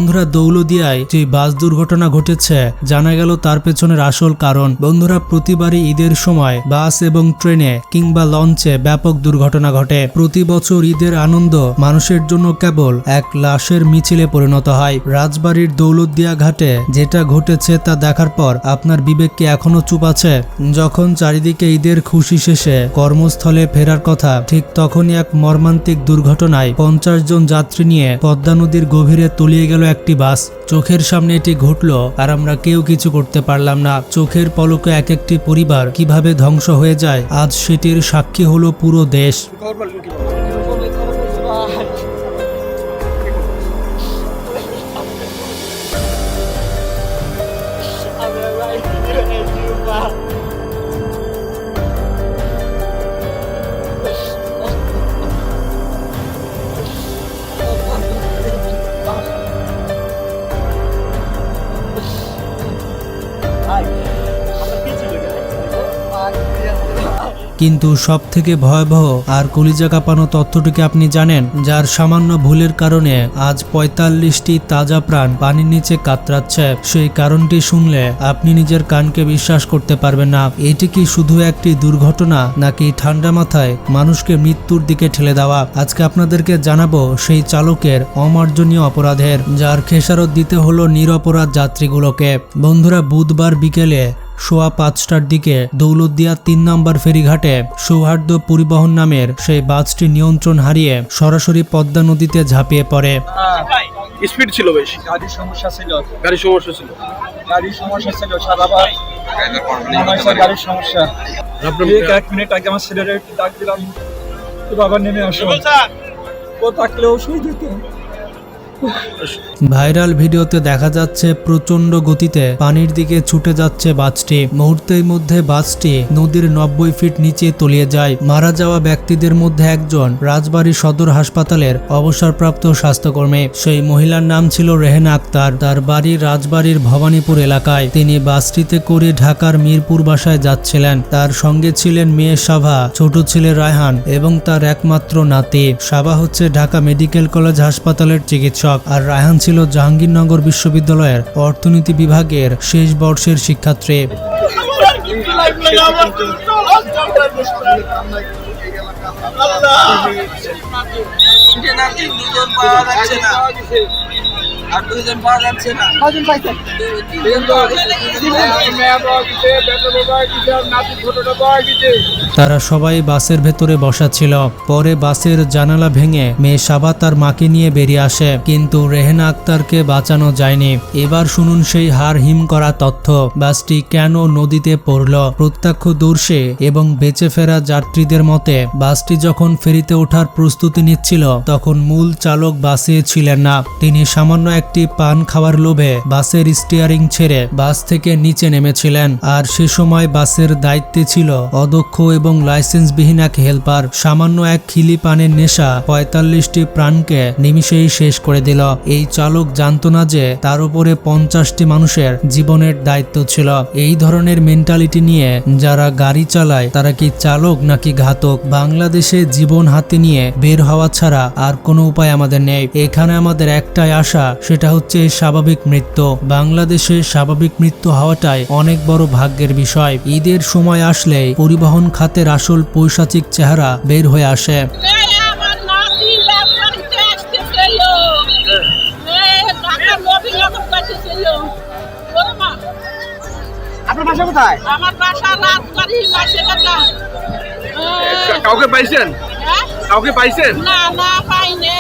বন্ধুরা, দৌলতদিয়ায় যে বাস দুর্ঘটনা ঘটেছে জানা গেল তার পেছনের আসল কারণ। বন্ধুরা, প্রতিবারই ঈদের সময় বাস এবং ট্রেনে কিংবা লঞ্চে ব্যাপক দুর্ঘটনা ঘটে। প্রতি বছর ঈদের আনন্দ মানুষের জন্য কেবল এক লাশের মিছিলে পরিণত হয়। রাজবাড়ির দৌলতদিয়া ঘাটে যেটা ঘটেছে তা দেখার পর আপনার বিবেক কি এখনো চুপ আছে? যখন চারিদিকে ঈদের খুশি শেষে কর্মস্থলে ফেরার কথা, ঠিক তখনই এক মর্মান্তিক দুর্ঘটনায় 50 জন যাত্রী নিয়ে পদ্মা নদীর গভীরে তলিয়ে গেল একটি বাস। চোখের সামনে এটি ঘটল আর আমরা কেউ কিছু করতে পারলাম না। চোখের পলকে এক একটি পরিবার কিভাবে ধ্বংস হয়ে যায়, আজ সেটির সাক্ষী হলো পুরো দেশ। কিন্তু সব থেকে ভয়াবহ আর কলিজা কাঁপানো তথ্যটিকে আপনি জানেন? যার সামান্য ভুলের কারণে আজ 45টি তাজা প্রাণ পানির নিচে কাতরাচ্ছে। সেই কারণটি শুনলে আপনি নিজের কানকে বিশ্বাস করতে পারবেন না। এটি কি শুধু একটি দুর্ঘটনা, নাকি ঠান্ডা মাথায় মানুষকে মৃত্যুর দিকে ঠেলে দেওয়া? আজকে আপনাদেরকে জানাবো সেই চালকের অমার্জনীয় অপরাধের, যার খেসারত দিতে হলো নিরপরাধ যাত্রীগুলোকে। বন্ধুরা, বুধবার বিকেলে সোয়া 5টার দিকে দৌলতদিয়া 3 নম্বর ফেরিঘাটে সৌহার্দ্য পরিবহন নামের সেই বাসটি নিয়ন্ত্রণ হারিয়ে সরাসরি পদ্মা নদীতে ঝাঁপিয়ে পড়ে। স্পিড ছিল বেশি, গাড়ির সমস্যা ছিল সারাবার গাড়ির সমস্যা। এক মিনিট আগে আমার ছেলের একটু ডাক দিলাম, তো বাবা নেমে আসো, ও থাকলেও শুয়ে যেত। ভাইরাল ভিডিওতে দেখা যাচ্ছে প্রচন্ড গতিতে পানির দিকে ছুটে যাচ্ছে বাসটি। মুহূর্তের মধ্যে বাসটি নদীর 90 ফিট নিচে তলিয়ে যায়। মারা যাওয়া ব্যক্তিদের মধ্যে একজন রাজবাড়ী সদর হাসপাতালের অবসরপ্রাপ্ত স্বাস্থ্যকর্মী। সেই মহিলার নাম ছিল রেহেনা আক্তার। তার বাড়ি রাজবাড়ীর ভবানীপুর এলাকায়। তিনি বাসটিতে করে ঢাকার মিরপুর বাসায় যাচ্ছিলেন। তার সঙ্গে ছিলেন মেয়ে সাভা, ছোট ছেলে রায়হান এবং তার একমাত্র নাতি। সাভা হচ্ছে ঢাকা মেডিকেল কলেজ হাসপাতালের চিকিৎসক, আর রায়হান ছিল জাহাঙ্গীরনগর বিশ্ববিদ্যালয়ের অর্থনীতি বিভাগের শেষ বর্ষের শিক্ষার্থী। তারা সবাই বাসের ভেতরে বসা ছিল। পরে বাসের জানালা ভেঙে মেয়ে সাবা তার মাকে নিয়ে বেরিয়ে আসে, কিন্তু রেহেনা আক্তারকে বাঁচানো যায়নি। এবার শুনুন সেই হাড় হিম করা তথ্য। বাসটি কেন নদীতে পড়ল? প্রত্যক্ষদর্শী এবং বেঁচে ফেরা যাত্রীদের মতে, বাসটি যখন ফেরিতে ওঠার প্রস্তুতি নিচ্ছিল তখন মূল চালক বাসে ছিলেন না। তিনি সামান্য একটি পান খাওয়ার লোভে বাসের স্টিয়ারিং ছেড়ে বাস থেকে নিচে নেমেছিলেন। আর সে সময় বাসের দায়িত্বে ছিল অদক্ষ এবং লাইসেন্সবিহীন এক হেল্পার। সামান্য এক খিলি পানের নেশা 45টি প্রাণকে নিমিষেই শেষ করে দিল। এই চালক জানতো না যে তার উপরে 50টি মানুষের জীবনের দায়িত্ব ছিল। এই ধরনের মেন্টালিটি নিয়ে যারা গাড়ি চালায় তারা কি চালক নাকি ঘাতক? বাংলাদেশে জীবন হাতে নিয়ে বের হওয়া ছাড়া আর কোনো উপায় আমাদের নেই। এখানে আমাদের একটাই আশা, সেটা হচ্ছে স্বাভাবিক মৃত্যু। বাংলাদেশে স্বাভাবিক মৃত্যু হওয়াটাই অনেক বড় ভাগ্যের বিষয়। ঈদের সময় আসলে পরিবহন খাতের আসল পৈশাচিক চেহারা বের হয়ে আসে। আপনার বাসা কোথায়? আমার বাসা রাজবাড়ী মাসেকাটা। কাউকে পাইছেন? কাউকে পাইছেন? না না পাইনি।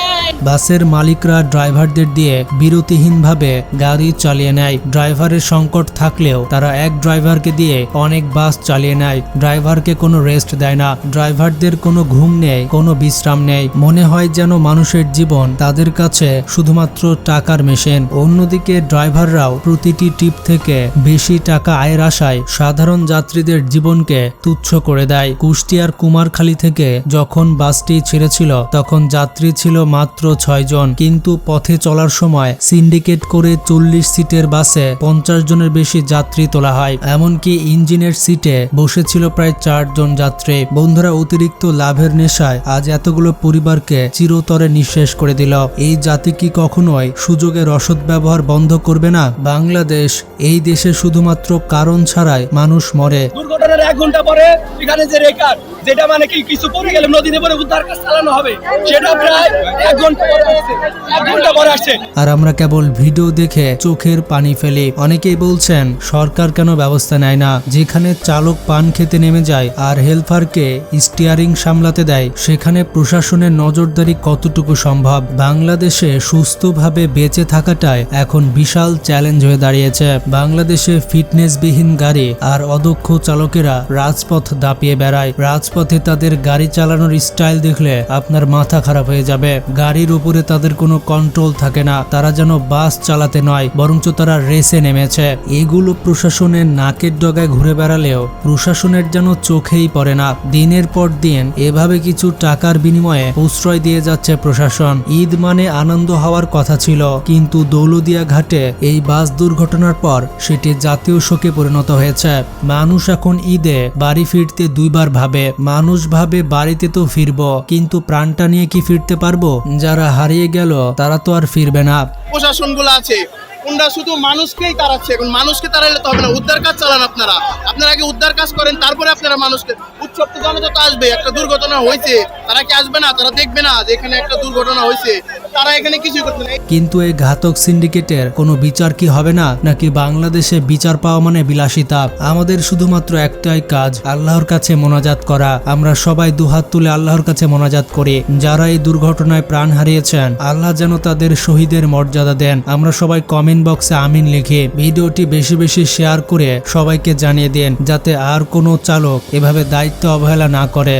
বাসের মালিকরা ড্রাইভারদের দিয়ে বিরতিহীনভাবে গাড়ি চালিয়ে নেয়। ড্রাইভারের সংকট থাকলেও তারা এক ড্রাইভারকে দিয়ে অনেক বাস চালিয়ে নেয়। ড্রাইভারকে কোনো রেস্ট দেয় না। ড্রাইভারদের কোনো ঘুম নেই, কোনো বিশ্রাম নেই। মনে হয় যেন মানুষের জীবন তাদের কাছে শুধুমাত্র টাকার মেশিন। অন্যদিকে ড্রাইভাররাও প্রতিটি টিপ থেকে বেশি টাকা আয়ের আশায় সাধারণ যাত্রীদের জীবনকে তুচ্ছ করে দেয়। কুষ্টিয়ার কুমারখালী থেকে যখন বাসটি ছেড়েছিল তখন যাত্রী ছিল মাত্র 6 জন, কিন্তু পথে চলার সময় সিন্ডিকেট করে 40 সিটের বাসে 50 জনের বেশি যাত্রী তোলা হয়। এমনকি ইঞ্জিনের সিটে বসেছিল প্রায় 4 জন যাত্রী। বন্ধুরা, অতিরিক্ত লাভের নেশায় আজ এতগুলো পরিবারকে চিরতরে নিঃশেষ করে দিল। এই জাতি কি কখনোই সুযোগের অসৎ ব্যবহার বন্ধ করবে না? বাংলাদেশ এই দেশে শুধুমাত্র কারণ ছাড়াই মানুষ মরে। দুর্ঘটনার 1 ঘন্টা পরে এখানে যে রেকার, যেটা মানে কি কিছু পড়ে গেলে নদীতে পরে উদ্ধার কাজ চালানো হবে, সেটা প্রায় 1 ঘন্টা পরে আসছে। 1 ঘন্টা পরে আসছে। আর আমরা কেবল ভিডিও দেখে চোখের পানি ফেলি। অনেকেই বলছেন সরকার কেন ব্যবস্থা নেয় না? যেখানে চালক পান খেতে নেমে যায় আর হেলপারকে স্টিয়ারিং সামলাতে দেয়, সেখানে প্রশাসনের নজরদারি কতটুকু সম্ভব? বাংলাদেশে সুস্থভাবে বেঁচে থাকাটাই এখন বিশাল চ্যালেঞ্জ হয়ে দাঁড়িয়েছে। বাংলাদেশে ফিটনেসবিহীন গাড়ি আর অদক্ষ চালকেরা রাজপথ দাপিয়ে বেড়ায়। রাজপথে তাদের গাড়ি চালানোর স্টাইল দেখলে আপনার মাথা খারাপ হয়ে যাবে। গাড়ির উপরে তাদের কোনো কন্ট্রোল থাকে না। তারা যেন বাস চালাতে নয়, বরঞ্চ তারা রেসে নেমেছে। এগুলো প্রশাসনের নাকের ডগায় ঘুরে বেড়ালেও প্রশাসনের যেন চোখেই পড়ে না। দিনের পর দিন এভাবে কিছু টাকার বিনিময়ে প্রশ্রয় দিয়ে যাচ্ছে প্রশাসন। ঈদ মানে আনন্দ হওয়ার কথা ছিল, কিন্তু দৌলদিয়া ঘাটে এই বাস দুর্ঘটনার পর সেটি জাতীয় শোকে পরিণত হয়েছে। মানুষ এখন ঈদে বাড়ি ফিরতে 2 বার ভাবে। মানুষ ভাবে বাড়িতে তো ফিরবো, কিন্তু প্রাণটা নিয়ে কি ফিরতে পারবো? যারা হারিয়ে গেল তারা তো আর ফিরবে না। প্রশাসনগুলো আছে কোনটা শুধু মানুষকেই তাড়াচ্ছে। এখন মানুষকে তাড়াইলে তো হবে না, উদ্ধার কাজ চালান আপনারা। আপনারা আগে উদ্ধার কাজ করেন, তারপরে আপনারা মানুষকে। উৎসব তো জনতা তো আসবে, একটা দুর্ঘটনা হয়েছে, তারা কি আসবে না? তারা দেখবে না যে এখানে একটা দুর্ঘটনা হয়েছে? তারা এখানে কিছুই করবে না। কিন্তু এই ঘাতক সিন্ডিকেটের কোনো বিচার কি হবে না? নাকি বাংলাদেশে বিচার পাওয়া মানে বিলাসিতা? আমাদের শুধুমাত্র একটাই কাজ, আল্লাহর কাছে মোনাজাত করা। আমরা সবাই দুহাত তুলে আল্লাহর কাছে মোনাজাত করি। যারা এই দুর্ঘটনায় প্রাণ হারিয়েছেন, আল্লাহ যেন তাদের শহীদের মর্যাদা দেন। আমরা সবাই কমেন্ট বক্সে আমিন লিখে ভিডিওটি বেশি বেশি শেয়ার করে সবাইকে জানিয়ে দেন, যাতে আর কোনো চালক এভাবে দায়িত্ব অবহেলা না করে।